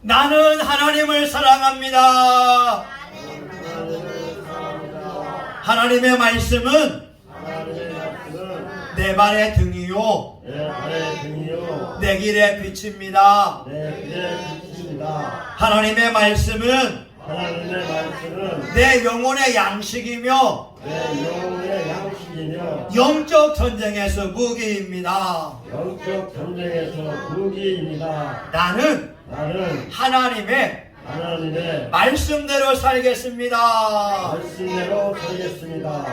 나는 하나님을 사랑합니다. 하나님의 말씀은 내 발의 등이요 내 길의 빛입니다. 하나님의 말씀은 내 영혼의 양식이며 영적 전쟁에서 무기입니다. 나는 하나님의 말씀대로 살겠습니다.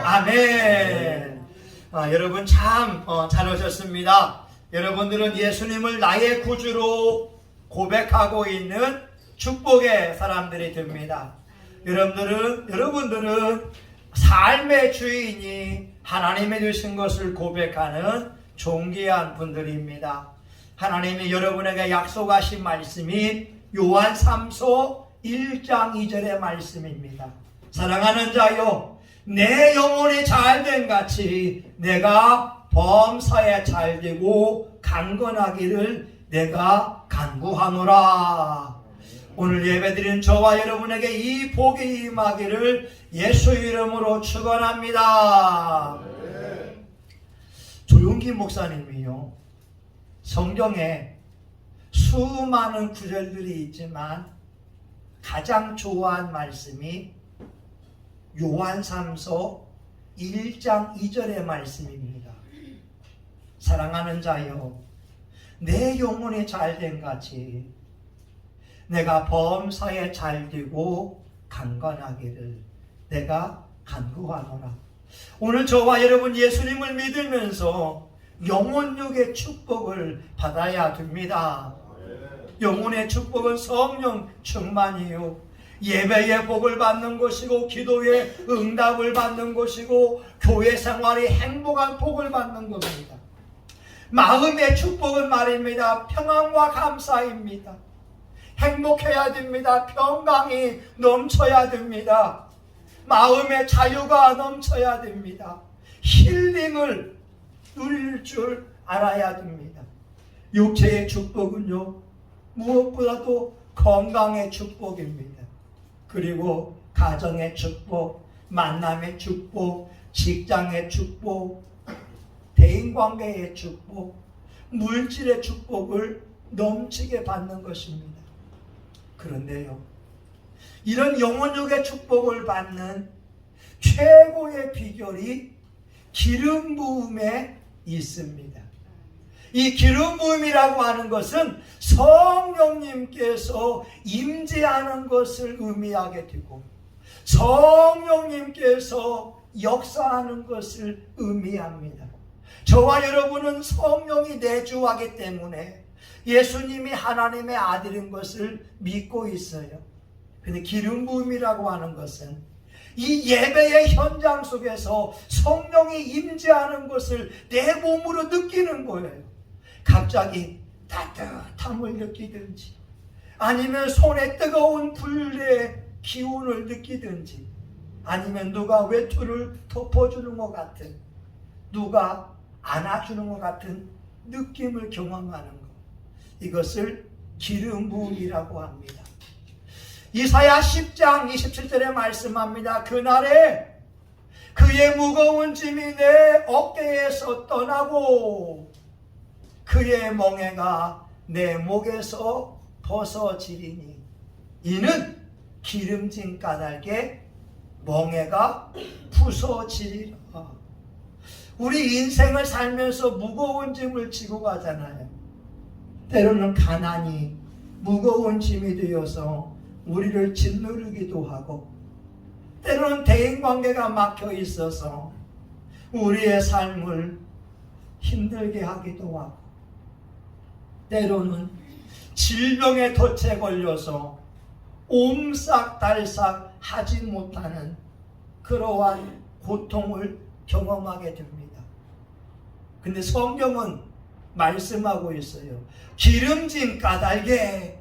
아멘. 여러분 참 잘 오셨습니다. 여러분들은 예수님을 나의 구주로 고백하고 있는 축복의 사람들이 됩니다. 여러분들은 삶의 주인이 하나님이 되신 것을 고백하는 존귀한 분들입니다. 하나님이 여러분에게 약속하신 말씀이 요한 3서 1장 2절의 말씀입니다. 사랑하는 자여, 내 영혼이 잘된 같이 내가 범사에 잘되고 강건하기를 내가 간구하노라. 오늘 예배드린 저와 여러분에게 이 복이 임하기를 예수 이름으로 축원합니다. 조용기 목사님이요, 성경에 수많은 구절들이 있지만 가장 좋아한 말씀이 요한 3서 1장 2절의 말씀입니다. 사랑하는 자여, 내 영혼이 잘된 같이 내가 범사에 잘되고 강건하기를 내가 간구하노라. 오늘 저와 여러분 예수님을 믿으면서 영혼육의 축복을 받아야 됩니다. 영혼의 축복은 성령 충만이요, 예배의 복을 받는 것이고 기도의 응답을 받는 것이고 교회 생활이 행복한 복을 받는 겁니다. 마음의 축복은 말입니다. 평안과 감사입니다. 행복해야 됩니다. 평강이 넘쳐야 됩니다. 마음의 자유가 넘쳐야 됩니다. 힐링을 누릴 줄 알아야 됩니다. 육체의 축복은요, 무엇보다도 건강의 축복입니다. 그리고 가정의 축복, 만남의 축복, 직장의 축복, 대인관계의 축복, 물질의 축복을 넘치게 받는 것입니다. 그런데요, 이런 영혼육의 축복을 받는 최고의 비결이 기름 부음에 있습니다. 이 기름 부음이라고 하는 것은 성령님께서 임재하는 것을 의미하게 되고 성령님께서 역사하는 것을 의미합니다. 저와 여러분은 성령이 내주하기 때문에 예수님이 하나님의 아들인 것을 믿고 있어요. 근데 기름 부음이라고 하는 것은 이 예배의 현장 속에서 성령이 임재하는 것을 내 몸으로 느끼는 거예요. 갑자기 따뜻함을 느끼든지, 아니면 손에 뜨거운 불의 기운을 느끼든지, 아니면 누가 외투를 덮어주는 것 같은, 누가 안아주는 것 같은 느낌을 경험하는 것, 이것을 기름 부음이라고 합니다. 이사야 10장 27절에 말씀합니다. 그날에 그의 무거운 짐이 내 어깨에서 떠나고 그의 멍에가 내 목에서 벗어지리니, 이는 기름진 까닭에 멍에가 부서지리라. 우리 인생을 살면서 무거운 짐을 지고 가잖아요. 때로는 가난이 무거운 짐이 되어서 우리를 짓누르기도 하고, 때로는 대인관계가 막혀 있어서 우리의 삶을 힘들게 하기도 하고, 때로는 질병의 덫에 걸려서 옴싹달싹 하지 못하는 그러한 고통을 경험하게 됩니다. 근데 성경은 말씀하고 있어요. 기름진 까닭에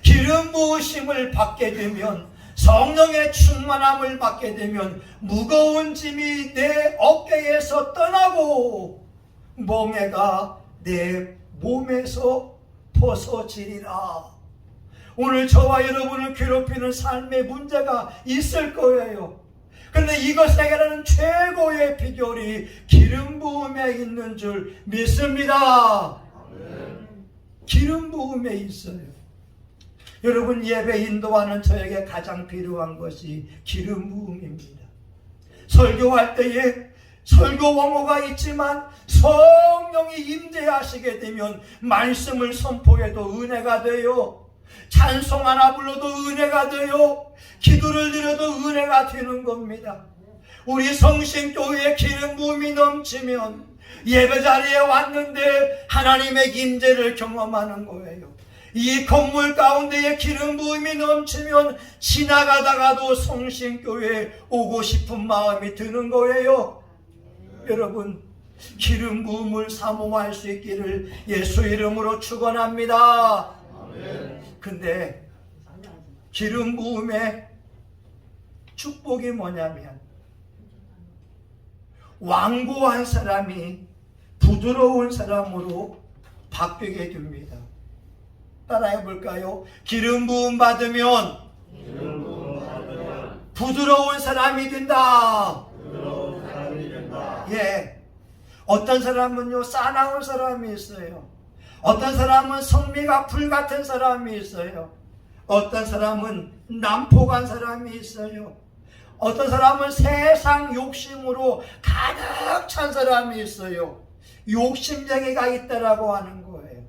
기름 부으심을 받게 되면, 성령의 충만함을 받게 되면 무거운 짐이 내 어깨에서 떠나고 멍에가 내 몸에서 벗어지리라. 오늘 저와 여러분을 괴롭히는 삶의 문제가 있을 거예요. 그런데 이것을 해결하는 최고의 비결이 기름 부음에 있는 줄 믿습니다. 기름 부음에 있어요. 여러분, 예배 인도하는 저에게 가장 필요한 것이 기름 부음입니다. 설교할 때에 설교 원고가 있지만 성령이 임재하시게 되면 말씀을 선포해도 은혜가 돼요. 찬송 하나 불러도 은혜가 돼요. 기도를 드려도 은혜가 되는 겁니다. 우리 성신교회에 기름 부음이 넘치면 예배자리에 왔는데 하나님의 임재를 경험하는 거예요. 이 건물 가운데에 기름 부음이 넘치면 지나가다가도 성신교회에 오고 싶은 마음이 드는 거예요. 여러분, 기름 부음을 사모할 수 있기를 예수 이름으로 축원합니다. 근데 기름 부음의 축복이 뭐냐면 완고한 사람이 부드러운 사람으로 바뀌게 됩니다. 따라해 볼까요? 기름 부음 받으면 부드러운 사람이 된다. 예. 어떤 사람은요, 싸나운 사람이 있어요. 어떤 사람은 성미가 불같은 사람이 있어요. 어떤 사람은 난폭한 사람이 있어요. 어떤 사람은 세상 욕심으로 가득 찬 사람이 있어요. 욕심쟁이가 있다라고 하는 거예요.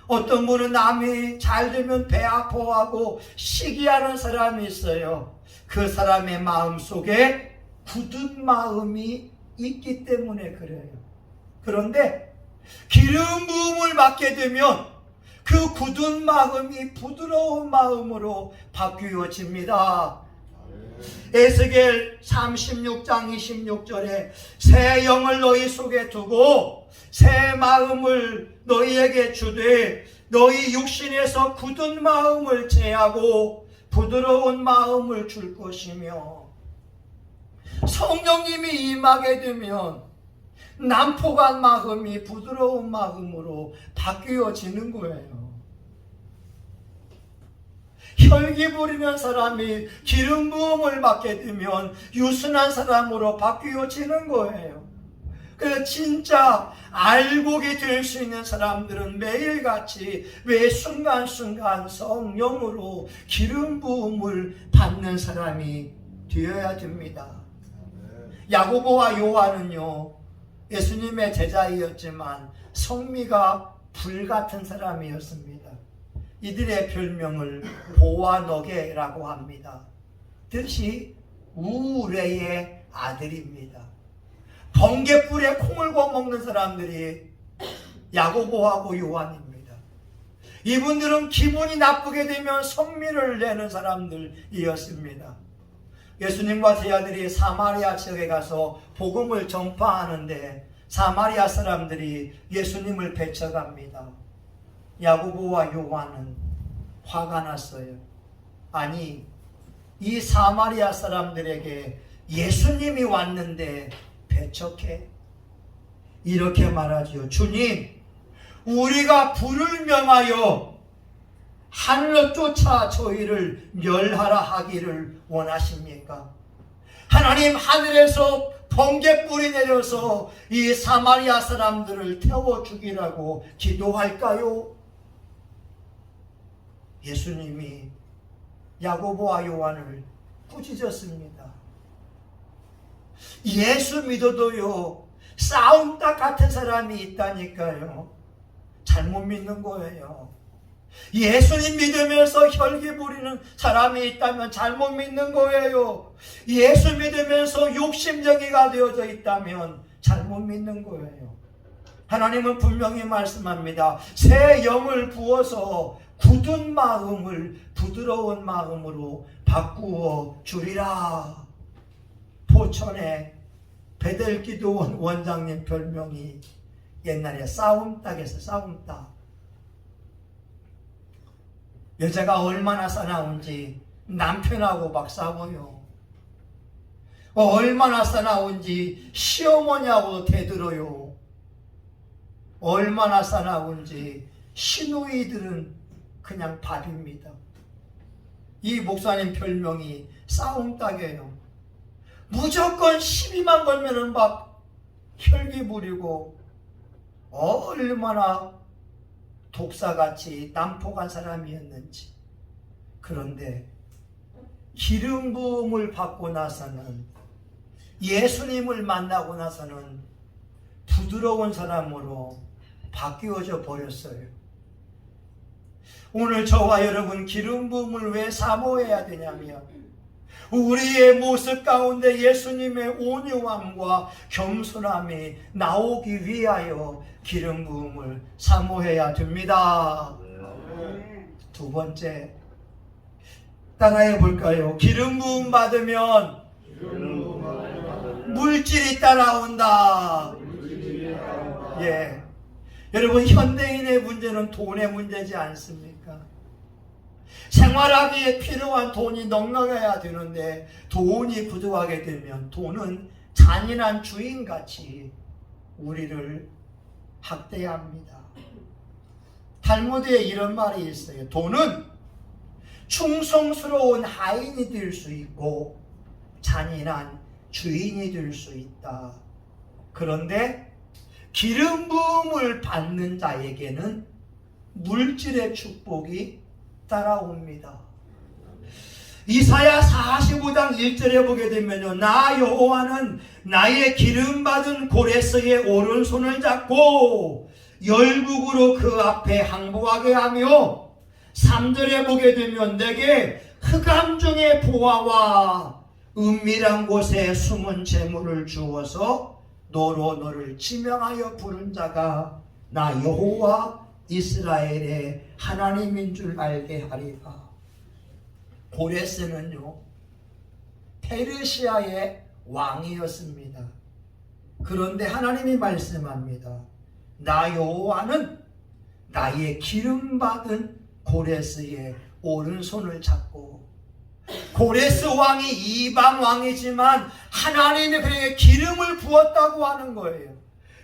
어떤 분은 남이 잘 되면 배 아파하고 시기하는 사람이 있어요. 그 사람의 마음 속에 굳은 마음이 있기 때문에 그래요. 그런데 기름 부음을 받게 되면 그 굳은 마음이 부드러운 마음으로 바뀌어집니다. 에스겔 36장 26절에 새 영을 너희 속에 두고 새 마음을 너희에게 주되 너희 육신에서 굳은 마음을 제하고 부드러운 마음을 줄 것이며, 성령님이 임하게 되면 난폭한 마음이 부드러운 마음으로 바뀌어지는 거예요. 혈기 부리는 사람이 기름 부음을 받게 되면 유순한 사람으로 바뀌어지는 거예요. 그래서 진짜 알곡이 될 수 있는 사람들은 매일같이 매 순간순간 성령으로 기름 부음을 받는 사람이 되어야 됩니다. 야고보와 요한은요, 예수님의 제자이었지만 성미가 불같은 사람이었습니다. 이들의 별명을 보아너게라고 합니다. 뜻이 우레의 아들입니다. 번갯불에 콩을 구워 먹는 사람들이 야고보하고 요한입니다. 이분들은 기분이 나쁘게 되면 성미를 내는 사람들이었습니다. 예수님과 제자들이 사마리아 지역에 가서 복음을 전파하는데 사마리아 사람들이 예수님을 배척합니다. 야고보와 요한은 화가 났어요. 아니, 이 사마리아 사람들에게 예수님이 왔는데 배척해? 이렇게 말하지요. 주님, 우리가 불을 명하여 하늘로 쫓아 저희를 멸하라 하기를 원하십니까? 하나님, 하늘에서 번갯불이 내려서 이 사마리아 사람들을 태워 죽이라고 기도할까요? 예수님이 야고보와 요한을 꾸짖었습니다. 예수 믿어도요, 싸움닭 같은 사람이 있다니까요. 잘못 믿는 거예요. 예수님 믿으면서 혈기 부리는 사람이 있다면 잘못 믿는 거예요. 예수 믿으면서 욕심쟁이가 되어져 있다면 잘못 믿는 거예요. 하나님은 분명히 말씀합니다. 새 영을 부어서 굳은 마음을 부드러운 마음으로 바꾸어 주리라. 포천의 베델기도원 원장님 별명이 옛날에 싸움닭에서 싸움닭. 여자가 얼마나 싸나운지 남편하고 막 싸워요. 얼마나 싸나운지 시어머니하고 대들어요. 얼마나 싸나운지 시누이들은 그냥 밥입니다. 이 목사님 별명이 싸움닭이에요. 무조건 시비만 걸면은 막 혈기 부리고 얼마나 독사같이 난폭한 사람이었는지. 그런데 기름 부음을 받고 나서는, 예수님을 만나고 나서는 부드러운 사람으로 바뀌어져 버렸어요. 오늘 저와 여러분 기름 부음을 왜 사모해야 되냐면, 우리의 모습 가운데 예수님의 온유함과 겸손함이 나오기 위하여 기름 부음을 사모해야 됩니다. 두 번째, 따라해 볼까요? 기름 부음 받으면 물질이 따라온다. 예. 여러분, 현대인의 문제는 돈의 문제지 않습니까? 생활하기에 필요한 돈이 넉넉해야 되는데 돈이 부족하게 되면 돈은 잔인한 주인같이 우리를 학대합니다. 탈무드에 이런 말이 있어요. 돈은 충성스러운 하인이 될 수 있고 잔인한 주인이 될 수 있다. 그런데 기름 부음을 받는 자에게는 물질의 축복이 따라옵니다. 이사야 45장 1절에 보게 되면요, 나 여호와는 나의 기름 받은 고레스의 오른손을 잡고 열국으로 그 앞에 항복하게 하며, 3절에 보게 되면 내게 흑암 중의 보화와 은밀한 곳에 숨은 재물을 주어서 너로 너를 지명하여 부른 자가 나 여호와 이스라엘의 하나님인 줄 알게 하리라. 고레스는요, 페르시아의 왕이었습니다. 그런데 하나님이 말씀합니다. 나 여호와는 나의 기름 받은 고레스의 오른손을 잡고, 고레스 왕이 이방 왕이지만 하나님이 그에게 기름을 부었다고 하는 거예요.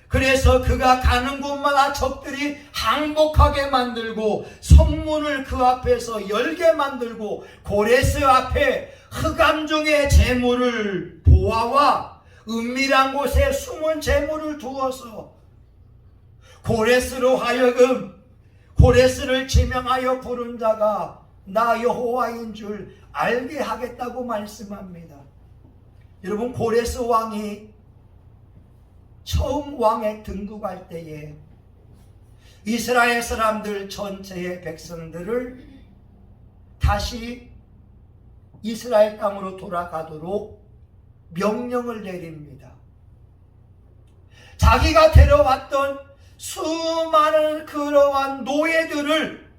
그래서 그가 가는 곳마다 적들이 항복하게 만들고 성문을 그 앞에서 열게 만들고 고레스 앞에 흑암 중의 재물을, 보화와 은밀한 곳에 숨은 재물을 두어서 고레스로 하여금 고레스를 지명하여 부른 자가 나 여호와인 줄 알게 하겠다고 말씀합니다. 여러분, 고레스 왕이 처음 왕에 등극할 때에 이스라엘 사람들 전체의 백성들을 다시 이스라엘 땅으로 돌아가도록 명령을 내립니다. 자기가 데려왔던 수많은 그러한 노예들을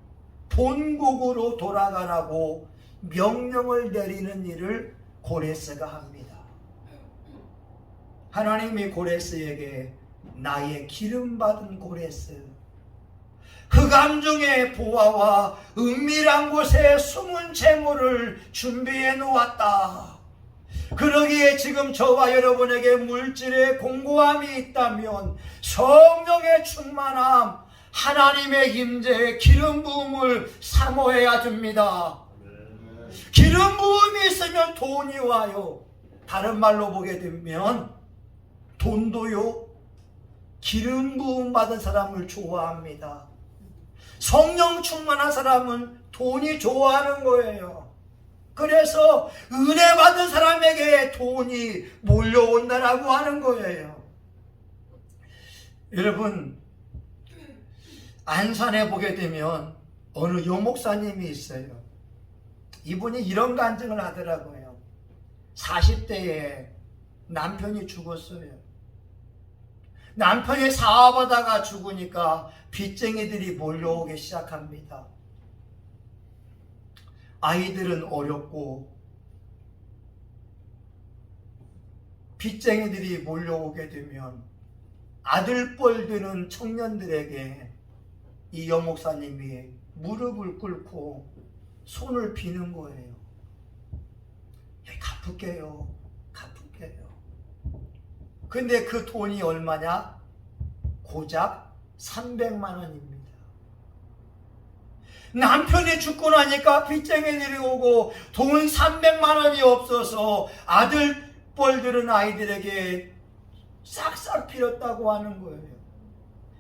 본국으로 돌아가라고 명령을 내리는 일을 고레스가 합니다. 하나님이 고레스에게 나의 기름 받은 고레스, 흑암 중의 보화와 은밀한 곳에 숨은 재물을 준비해 놓았다. 그러기에 지금 저와 여러분에게 물질의 공고함이 있다면 성령의 충만함, 하나님의 임재의 기름 부음을 사모해야 됩니다. 기름 부음이 있으면 돈이 와요. 다른 말로 보게 되면 돈도요, 기름 부음 받은 사람을 좋아합니다. 성령 충만한 사람은 돈이 좋아하는 거예요. 그래서 은혜 받은 사람에게 돈이 몰려온다라고 하는 거예요. 여러분, 안산에 보게 되면 어느 여목사님이 있어요. 이분이 이런 간증을 하더라고요. 40대에 남편이 죽었어요. 남편이 사업하다가 죽으니까 빚쟁이들이 몰려오기 시작합니다. 아이들은 어렵고 빚쟁이들이 몰려오게 되면 아들뻘 되는 청년들에게 이 여목사님이 무릎을 꿇고 손을 비는 거예요. 갚을게요. 갚을게요. 근데 그 돈이 얼마냐? 고작 300만 원입니다. 남편이 죽고 나니까 빚쟁이들이 오고 돈 300만 원이 없어서 아들 들은 아이들에게 싹싹 빌었다고 하는 거예요.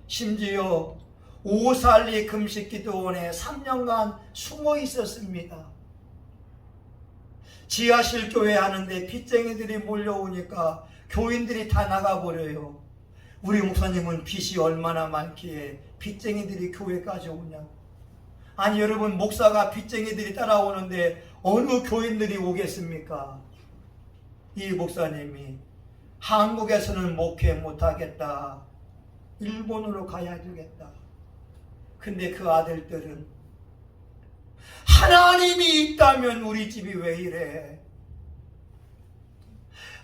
심지어 오살리 금식기도원에 3년간 숨어 있었습니다. 지하실 교회 하는데 빚쟁이들이 몰려오니까 교인들이 다 나가버려요. 우리 목사님은 빚이 얼마나 많기에 빚쟁이들이 교회까지 오냐고. 아니 여러분, 목사가 빚쟁이들이 따라오는데 어느 교인들이 오겠습니까? 이 목사님이 한국에서는 목회 못하겠다, 일본으로 가야 되겠다. 근데 그 아들들은 하나님이 있다면 우리 집이 왜 이래?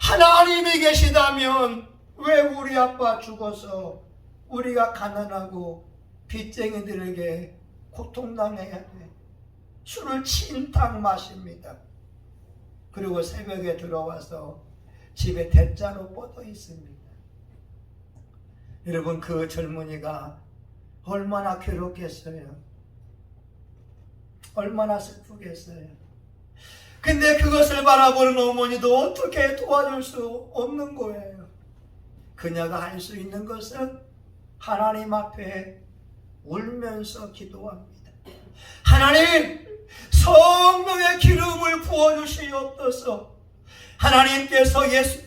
하나님이 계시다면 왜 우리 아빠 죽어서 우리가 가난하고 빚쟁이들에게 고통당해야 돼? 술을 진탕 마십니다. 그리고 새벽에 들어와서 집에 대자로 뻗어 있습니다. 여러분, 그 젊은이가 얼마나 괴롭겠어요? 얼마나 슬프겠어요? 근데 그것을 바라보는 어머니도 어떻게 도와줄 수 없는 거예요. 그녀가 할 수 있는 것은 하나님 앞에 울면서 기도합니다. 하나님, 성령의 기름을 부어주시옵소서. 하나님께서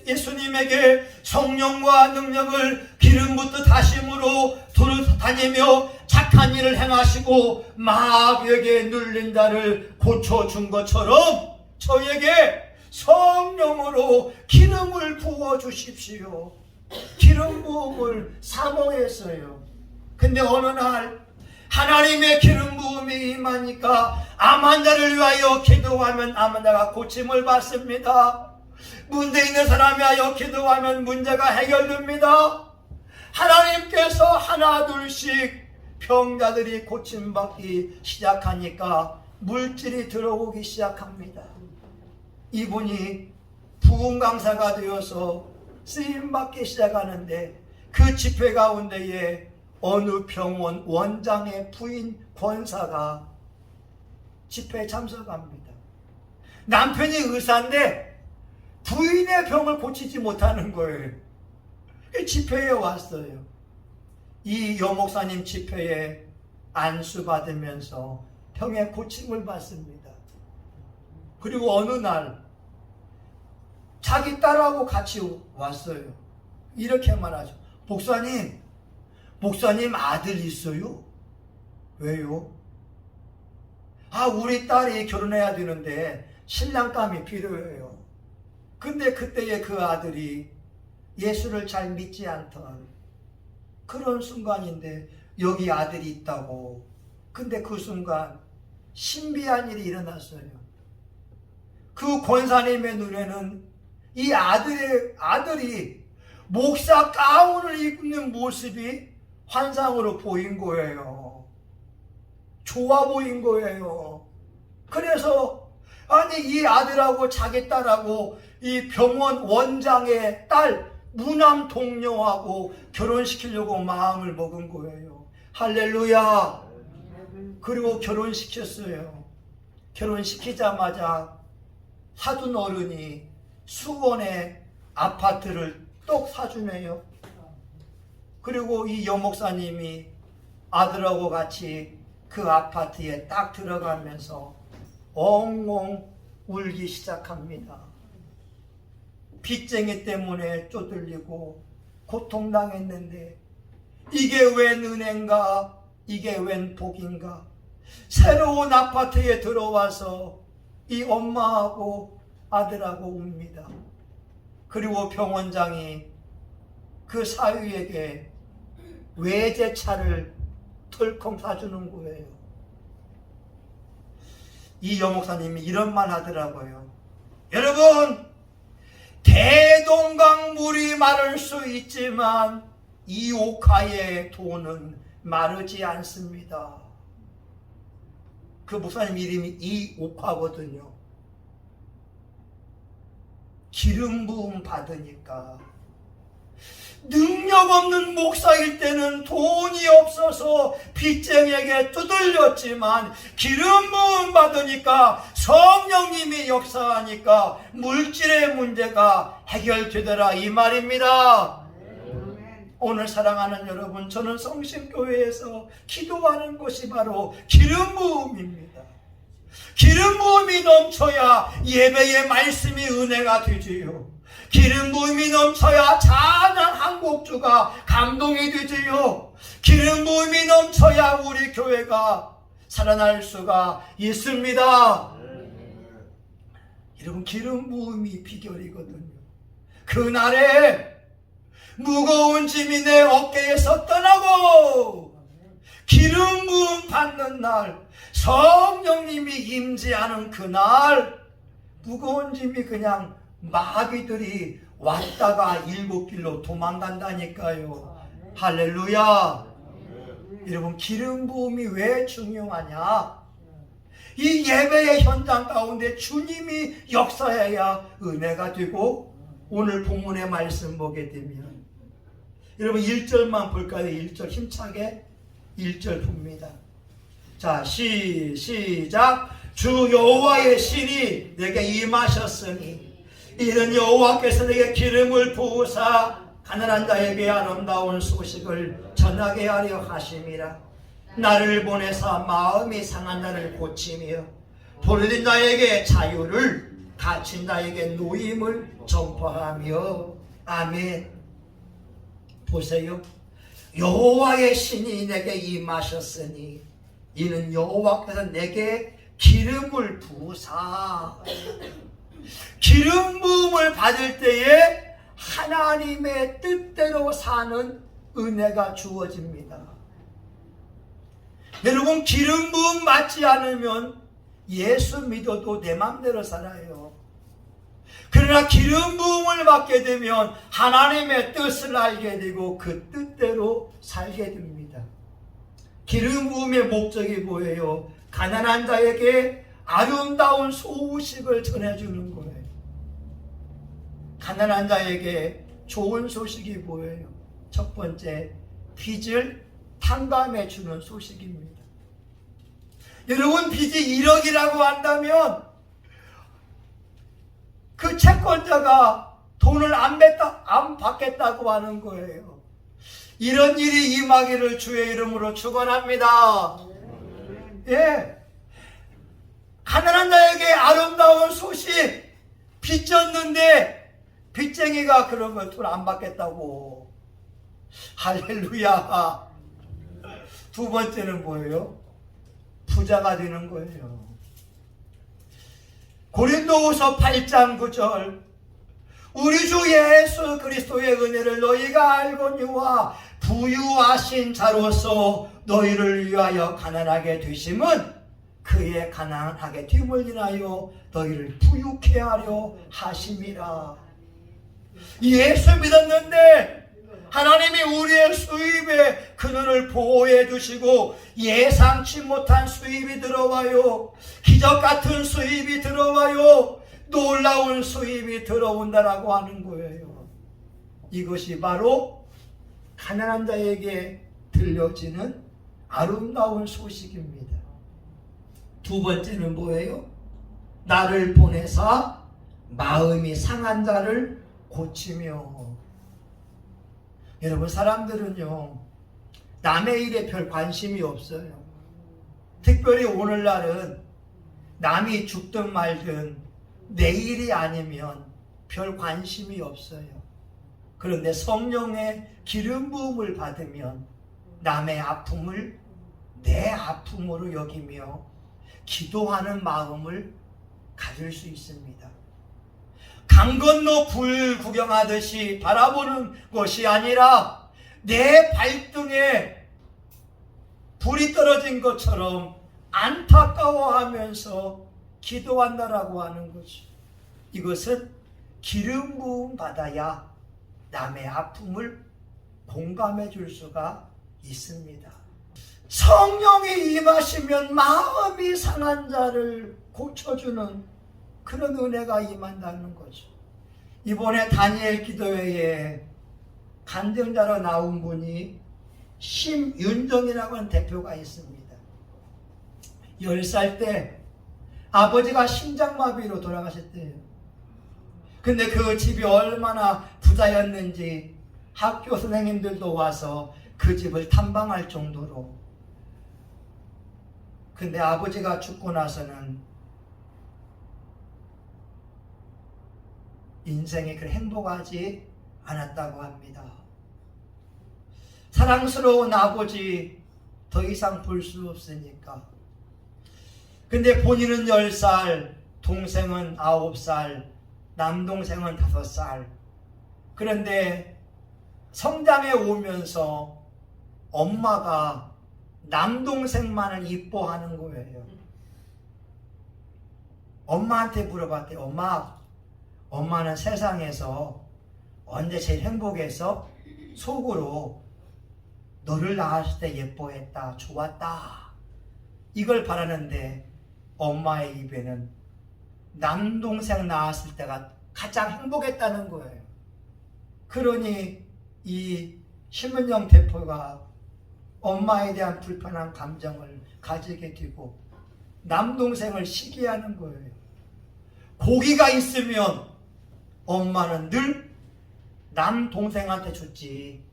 예수님에게 성령과 능력을 기름 붓듯 하심으로 돌아다니며 착한 일을 행하시고 마귀에게 눌린 자를 고쳐준 것처럼 저에게 성령으로 기름을 부어주십시오. 기름 부음을 사모했어요. 근데 어느 날 하나님의 기름 부음이 임하니까 아만다를 위하여 기도하면 아만다가 고침을 받습니다. 문제 있는 사람이 하여 기도하면 문제가 해결됩니다. 하나님께서 하나 둘씩 병자들이 고침받기 시작하니까 물질이 들어오기 시작합니다. 이분이 부흥 강사가 되어서 쓰임받기 시작하는데 그 집회 가운데에 어느 병원 원장의 부인 권사가 집회에 참석합니다. 남편이 의사인데 부인의 병을 고치지 못하는 거예요. 집회에 왔어요. 이 여목사님 집회에 안수받으면서 병의 고침을 받습니다. 그리고 어느 날 자기 딸하고 같이 왔어요. 이렇게 말하죠. 목사님 아들 있어요? 왜요? 우리 딸이 결혼해야 되는데 신랑감이 필요해요. 근데 그때의 그 아들이 예수를 잘 믿지 않던 그런 순간인데 여기 아들이 있다고. 근데 그 순간 신비한 일이 일어났어요. 그 권사님의 눈에는 이 아들이 목사 가운을 입는 모습이 환상으로 보인 거예요. 좋아 보인 거예요. 그래서 이 아들하고 자기 딸하고 이 병원 원장의 딸 무남 동료하고 결혼시키려고 마음을 먹은 거예요. 할렐루야. 그리고 결혼시켰어요. 결혼시키자마자 사돈 어른이 수원에 아파트를 똑 사주네요. 그리고 이 여목사님이 아들하고 같이 그 아파트에 딱 들어가면서 엉엉 울기 시작합니다. 빚쟁이 때문에 쪼들리고 고통당했는데 이게 웬 은혜인가, 이게 웬 복인가. 새로운 아파트에 들어와서 이 엄마하고 아들하고 웁니다. 그리고 병원장이 그 사위에게 외제차를 덜컹 사주는 거예요. 이 여목사님이 이런 말 하더라고요. 여러분, 대동강 물이 마를 수 있지만 이 옥화의 돈은 마르지 않습니다. 그 목사님 이름이 이옥화거든요. 기름 부음 받으니까 능력 없는 목사일 때는 돈이 없어서 빚쟁이에게 두들렸지만 기름 부음 받으니까 성령님이 역사하니까 물질의 문제가 해결되더라 이 말입니다. 오늘 사랑하는 여러분, 저는 성심교회에서 기도하는 것이 바로 기름 부음입니다. 기름 부음이 넘쳐야 예배의 말씀이 은혜가 되지요. 기름 부음이 넘쳐야 찬양 한 곡주가 감동이 되지요. 기름 부음이 넘쳐야 우리 교회가 살아날 수가 있습니다. 여러분, 기름 부음이 비결이거든요. 그날에 무거운 짐이 내 어깨에서 떠나고 기름 부음 받는 날, 성령님이 임재하는 그날, 무거운 짐이 그냥 마귀들이 왔다가 7길로 도망간다니까요. 할렐루야. 여러분, 기름 부음이 왜 중요하냐? 이 예배의 현장 가운데 주님이 역사해야 은혜가 되고, 오늘 본문의 말씀 보게 되면 여러분 1절만 볼까요? 1절 힘차게 1절 봅니다. 자, 시작. 주 여호와의 신이 내게 임하셨으니 이는 여호와께서 내게 기름을 부으사 가난한 자에게 아름다운 소식을 전하게 하려 하심이라. 나를 보내사 마음이 상한 자를 고치며 돌린 자에게 자유를, 갇힌 자에게 노임을 전파하며. 아멘. 보세요. 여호와의 신이 내게 임하셨으니 이는 여호와께서 내게 기름을 부으사. 기름 부음을 받을 때에 하나님의 뜻대로 사는 은혜가 주어집니다. 여러분, 기름 부음 받지 않으면 예수 믿어도 내 맘대로 살아요. 그러나 기름 부음을 받게 되면 하나님의 뜻을 알게 되고 그 뜻대로 살게 됩니다. 기름 부음의 목적이 뭐예요? 가난한 자에게 아름다운 소식을 전해주는 거예요. 가난한 자에게 좋은 소식이 뭐예요? 첫 번째, 빚을 탕감해 주는 소식입니다. 여러분, 빚이 1억이라고 한다면 그 채권자가 돈을 안 받겠다고 하는 거예요. 이런 일이 임하기를 주의 이름으로 축원합니다. 예, 가난한 자에게 아름다운 소식, 빚졌는데 빚쟁이가 그런 걸 돈 안 받겠다고. 할렐루야. 두 번째는 뭐예요? 부자가 되는 거예요. 고린도후서 8장 9절. 우리 주 예수 그리스도의 은혜를 너희가 알거니와 부유하신 자로서 너희를 위하여 가난하게 되심은 그의 가난하게 됨을 인하여 너희를 부유케 하려 하심이라. 예수 믿었는데 하나님이 우리의 수입에 그늘을 보호해 주시고 예상치 못한 수입이 들어와요. 기적 같은 수입이 들어와요. 놀라운 수입이 들어온다라고 하는 거예요. 이것이 바로 가난한 자에게 들려지는 아름다운 소식입니다. 두 번째는 뭐예요? 나를 보내사 마음이 상한 자를 고치며. 여러분, 사람들은요 남의 일에 별 관심이 없어요. 특별히 오늘날은 남이 죽든 말든 내 일이 아니면 별 관심이 없어요. 그런데 성령의 기름 부음을 받으면 남의 아픔을 내 아픔으로 여기며 기도하는 마음을 가질 수 있습니다. 강 건너 불 구경하듯이 바라보는 것이 아니라 내 발등에 불이 떨어진 것처럼 안타까워하면서 기도한다라고 하는 거죠. 이것은 기름 부음 받아야 남의 아픔을 공감해 줄 수가 있습니다. 성령이 임하시면 마음이 상한 자를 고쳐주는 그런 은혜가 임한다는 거죠. 이번에 다니엘 기도회에 간증자로 나온 분이 심윤정이라고 하는 대표가 있습니다. 10살 때 아버지가 심장마비로 돌아가셨대요. 근데 그 집이 얼마나 부자였는지 학교 선생님들도 와서 그 집을 탐방할 정도로. 근데 아버지가 죽고 나서는 인생이 그렇게 행복하지 않았다고 합니다. 사랑스러운 아버지 더 이상 볼 수 없으니까. 근데 본인은 10살, 동생은 9살, 남동생은 5살. 그런데 성장해 오면서 엄마가 남동생만을 이뻐하는 거예요. 엄마한테 물어봤대요. 엄마는 세상에서 언제 제일 행복해서 속으로 너를 낳았을 때 예뻐했다, 좋았다, 이걸 바라는데 엄마의 입에는 남동생 낳았을 때가 가장 행복했다는 거예요. 그러니 이 심은영 대표가 엄마에 대한 불편한 감정을 가지게 되고 남동생을 시기하는 거예요. 고기가 있으면 엄마는 늘 남동생한테 줬지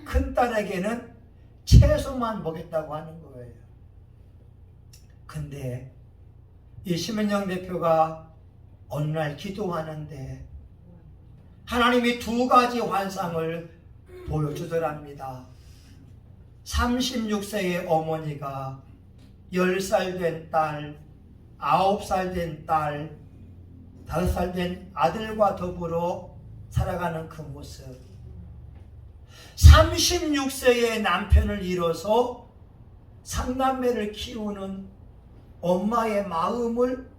큰딸에게는 채소만 먹였다고 하는 거예요. 근데 이 심은영 대표가 어느 날 기도하는데 하나님이 2가지 환상을 보여주더랍니다. 36세의 어머니가 10살 된 딸, 9살 된 딸, 5살 된 아들과 더불어 살아가는 그 모습. 36세의 남편을 잃어서 3남매를 키우는 엄마의 마음을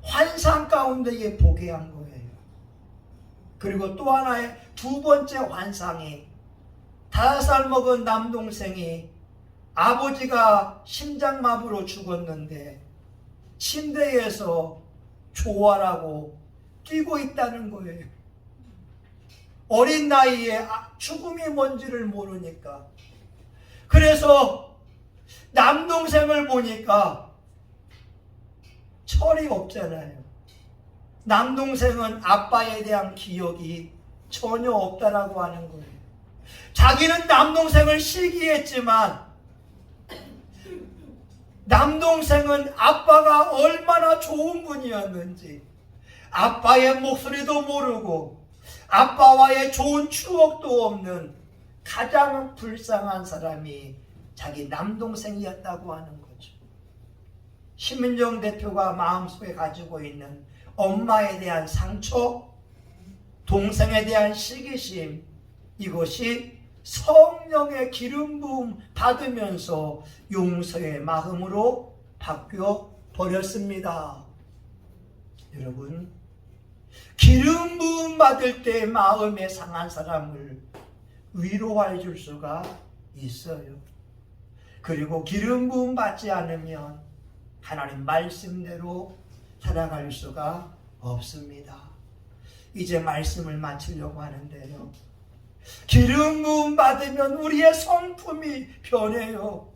환상 가운데에 보게 한 거예요. 그리고 또 하나의 2번째 환상이 5살 먹은 남동생이 아버지가 심장마비로 죽었는데 침대에서 조화라고 뛰고 있다는 거예요. 어린 나이에 죽음이 뭔지를 모르니까. 그래서 남동생을 보니까 철이 없잖아요. 남동생은 아빠에 대한 기억이 전혀 없다라고 하는 거예요. 자기는 남동생을 시기했지만 남동생은 아빠가 얼마나 좋은 분이었는지 아빠의 목소리도 모르고 아빠와의 좋은 추억도 없는 가장 불쌍한 사람이 자기 남동생이었다고 하는 거죠. 심은정 대표가 마음속에 가지고 있는 엄마에 대한 상처, 동생에 대한 시기심, 이것이 성령의 기름 부음 받으면서 용서의 마음으로 바뀌어 버렸습니다. 여러분, 기름 부음 받을 때 마음에 상한 사람을 위로해 줄 수가 있어요. 그리고 기름 부음 받지 않으면 하나님 말씀대로 살아갈 수가 없습니다. 이제 말씀을 마치려고 하는데요. 기름 부음 받으면 우리의 성품이 변해요.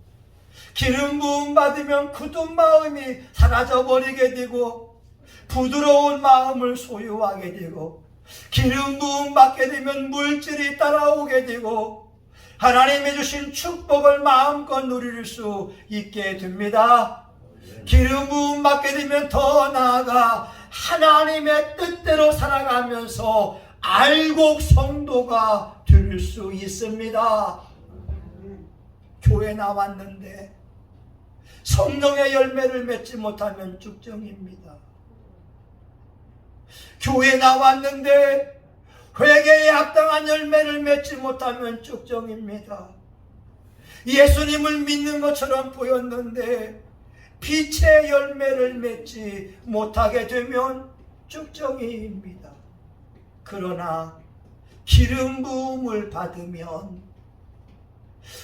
기름 부음 받으면 굳은 마음이 사라져 버리게 되고 부드러운 마음을 소유하게 되고 기름 부음 받게 되면 물질이 따라오게 되고 하나님이 주신 축복을 마음껏 누릴 수 있게 됩니다. 기름 부음 받게 되면 더 나아가 하나님의 뜻대로 살아가면서 알곡 성도가 될 수 있습니다. 교회 나왔는데 성령의 열매를 맺지 못하면 쭉정입니다. 교회 나왔는데 회개에 합당한 열매를 맺지 못하면 쭉정입니다. 예수님을 믿는 것처럼 보였는데 빛의 열매를 맺지 못하게 되면 쭉정이입니다. 그러나 기름 부음을 받으면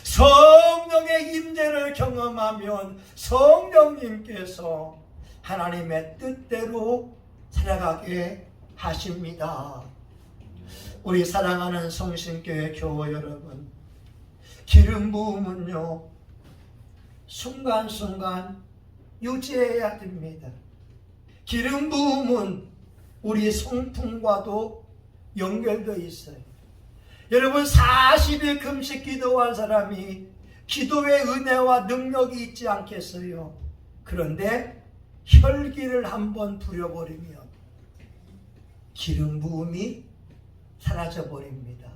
성령의 임재를 경험하면 성령님께서 하나님의 뜻대로 살아가게 하십니다. 우리 사랑하는 성신교회 교우 여러분, 기름 부음은요 순간순간 유지해야 됩니다. 기름 부음은 우리 성품과도 연결되어 있어요. 여러분 40일 금식 기도한 사람이 기도의 은혜와 능력이 있지 않겠어요? 그런데 혈기를 한번 부려버리면 기름 부음이 사라져 버립니다.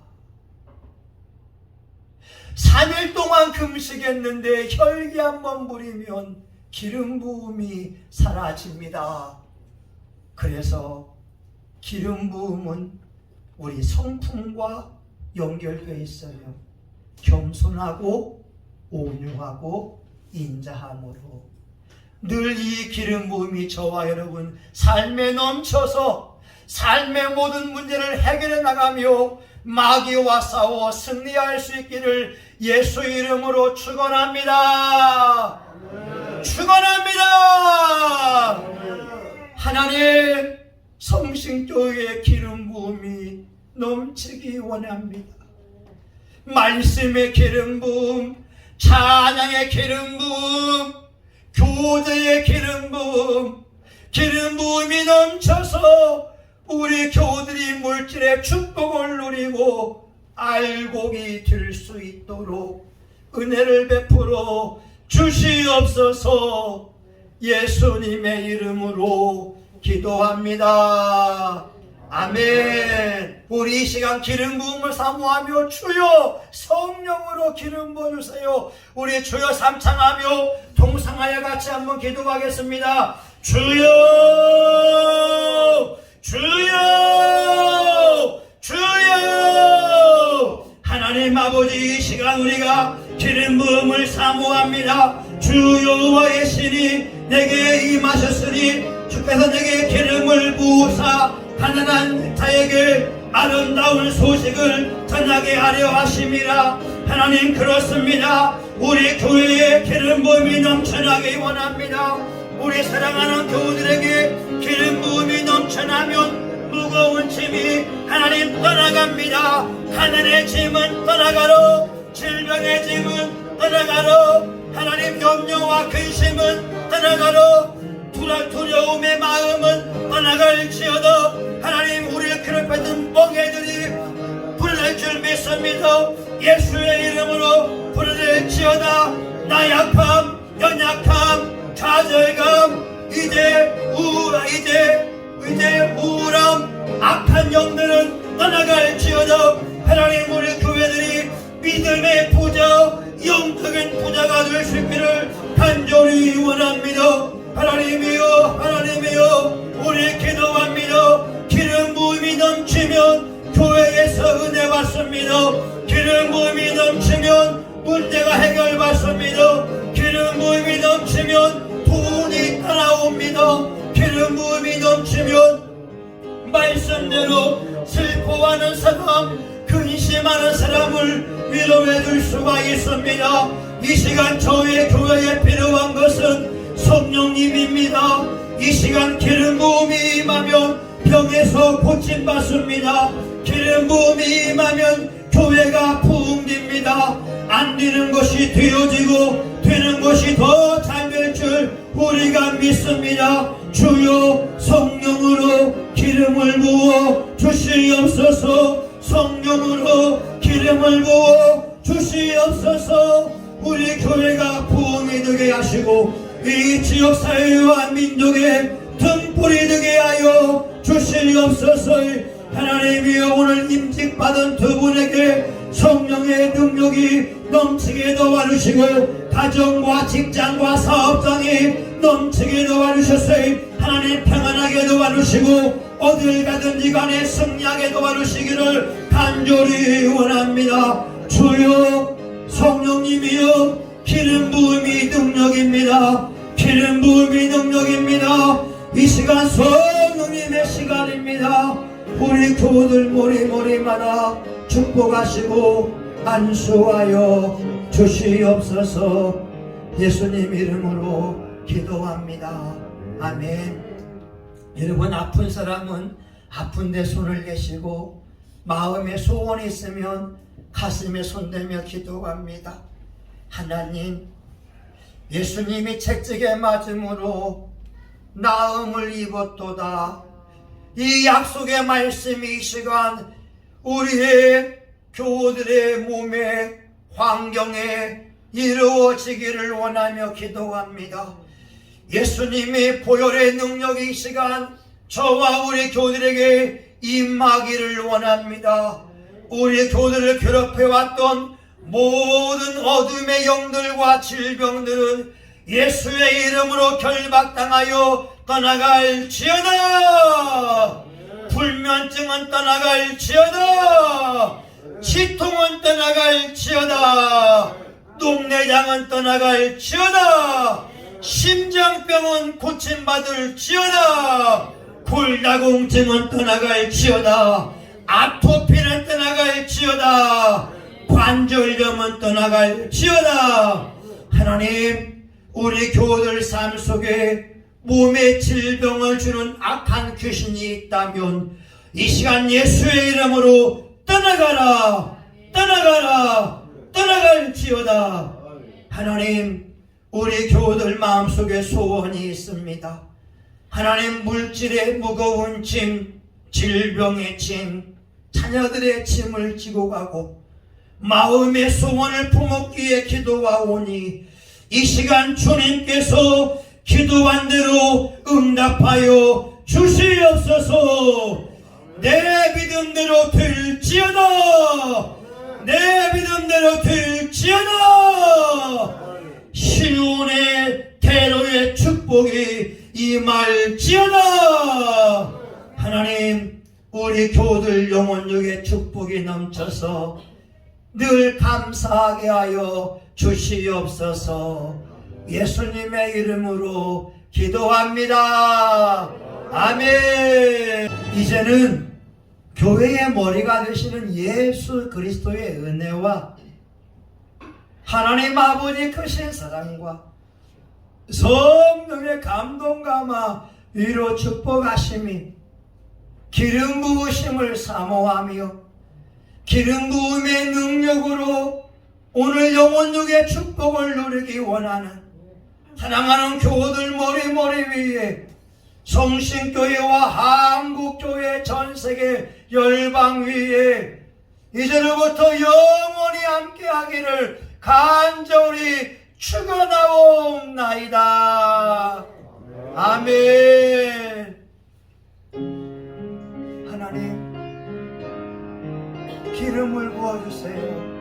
3일 동안 금식했는데 혈기 한번 부리면 기름 부음이 사라집니다. 그래서 기름 부음은 우리 성품과 연결되어 있어요. 겸손하고 온유하고 인자함으로 늘 이 기름 부음이 저와 여러분 삶에 넘쳐서 삶의 모든 문제를 해결해 나가며 마귀와 싸워 승리할 수 있기를 예수 이름으로 축원합니다. 축원합니다. 하나님 성신교회의 기름 부음이 넘치기 원합니다. 말씀의 기름 부음, 찬양의 기름 부음, 교제의 기름 부음, 기름 부음이 넘쳐서 우리 교우들이 물질의 축복을 누리고 알곡이 될 수 있도록 은혜를 베풀어 주시옵소서. 예수님의 이름으로 기도합니다. 아멘. 우리 이 시간 기름 부음을 사모하며 주여 성령으로 기름 부어주세요. 우리 주여 삼창하며 동상하여 같이 한번 기도하겠습니다. 주여 주여 주여. 하나님 아버지 이 시간 우리가 기름 부음을 사모합니다. 주 여호와의 신이 내게 임하셨으니 주께서 내게 기름을 부으사 가난한 자에게 아름다운 소식을 전하게 하려 하심이라. 하나님 그렇습니다. 우리 교회에 기름 부음이 넘쳐나기 원합니다. 우리 사랑하는 교우들에게 기름 부음이 넘쳐나면 무거운 짐이 하나님 떠나갑니다. 가난의 짐은 떠나가로, 질병의 짐은 떠나가로, 하나님 염려와 근심은 떠나가로, 두려움의 마음은 떠나갈지어도 하나님 우리를 괴롭혔던 멍에들이 부르짖을 줄 믿습니다. 예수의 이름으로 부르짖지어다. 나약함, 연약함, 좌절감, 이제 우울함, 악한 영들은 떠나갈지어도 하나님 우리 교회들이 믿음의 부자, 영적인 부자가 될 수 있기를 간절히 원합니다. 하나님이여 하나님이여 우리 기도합니다. 기름 부음이 넘치면 교회에서 은혜 받습니다. 기름 부음이 넘치면 문제가 해결받습니다. 기름 부음이 넘치면 돈이 따라옵니다. 기름 부음이 넘치면 말씀대로 슬퍼하는 사람, 근심하는 사람을 위로해 줄 수가 있습니다. 이 시간 저의 교회에 필요한 것은 성령님입니다. 이 시간 기름 부음이 임하면 병에서 고침받습니다. 기름 부음이 임하면 교회가 부흥됩니다. 안 되는 것이 되어지고 되는 것이 더 잘 될 줄 우리가 믿습니다. 주여 성령으로 기름을 부어 주시옵소서. 성령으로 기름을 부어 주시옵소서. 우리 교회가 부흥이 되게 하시고 이 지역사회와 민족의 등불이 되게 하여 주시옵소서. 하나님이여 오늘 임직받은 두 분에게 성령의 능력이 넘치게 도와주시고 가정과 직장과 사업장이 넘치게 도와주셨어요. 하나님 평안하게 도와주시고 어딜 가든지 간에 승리하게 도와주시기를 간절히 원합니다. 주여 성령님이여 기름 부음이 능력입니다. 기름 부음이 능력입니다. 이 시간 성령님의 시간입니다. 우리 교우들 모리마다 축복하시고 안수하여 주시옵소서. 예수님 이름으로 기도합니다. 아멘. 여러분 아픈 사람은 아픈데 손을 내시고 마음에 소원이 있으면 가슴에 손대며 기도합니다. 하나님, 예수님이 채찍에 맞음으로 나음을 입었도다. 이 약속의 말씀이 이 시간 우리의 교우들의 몸에 환경에 이루어지기를 원하며 기도합니다. 예수님의 보혈의 능력이 이 시간 저와 우리 교우들에게 임하기를 원합니다. 우리 교우들을 괴롭혀왔던 모든 어둠의 영들과 질병들은 예수의 이름으로 결박당하여 떠나갈지어다. 불면증은 떠나갈지어다. 치통은 떠나갈지어다. 녹내장은 떠나갈지어다. 심장병은 고침받을지어다. 골다공증은 떠나갈지어다. 아토피는 떠나갈지어다. 관절염은 떠나갈지어다. 하나님, 우리 교우들 삶 속에 몸에 질병을 주는 악한 귀신이 있다면 이 시간 예수의 이름으로 떠나가라, 떠나가라, 떠나갈지어다. 하나님, 우리 교우들 마음속에 소원이 있습니다. 하나님, 물질의 무거운 짐, 질병의 짐, 자녀들의 짐을 지고 가고 마음의 소원을 품었기에 기도하오니 이 시간 주님께서 기도한 대로 응답하여 주시옵소서. 내 믿음대로 될지어다. 내 믿음대로 될지어다. 신혼의 대로의 축복이 임할지어다. 하나님, 우리 교우들 영혼육의 축복이 넘쳐서 늘 감사하게 하여 주시옵소서. 예수님의 이름으로 기도합니다. 아멘. 이제는 교회의 머리가 되시는 예수 그리스도의 은혜와 하나님 아버지 크신 사랑과 성령의 감동감화 위로 축복하심이 기름 부으심을 사모하며 기름 부음의 능력으로 오늘 영혼육의 축복을 누리기 원하는 사랑하는 교우들 머리 위에 성신교회와 한국교회 전세계 열방 위에 이제로부터 영원히 함께하기를 간절히 축원하옵나이다. 아멘. 하나님, 기름을 부어주세요.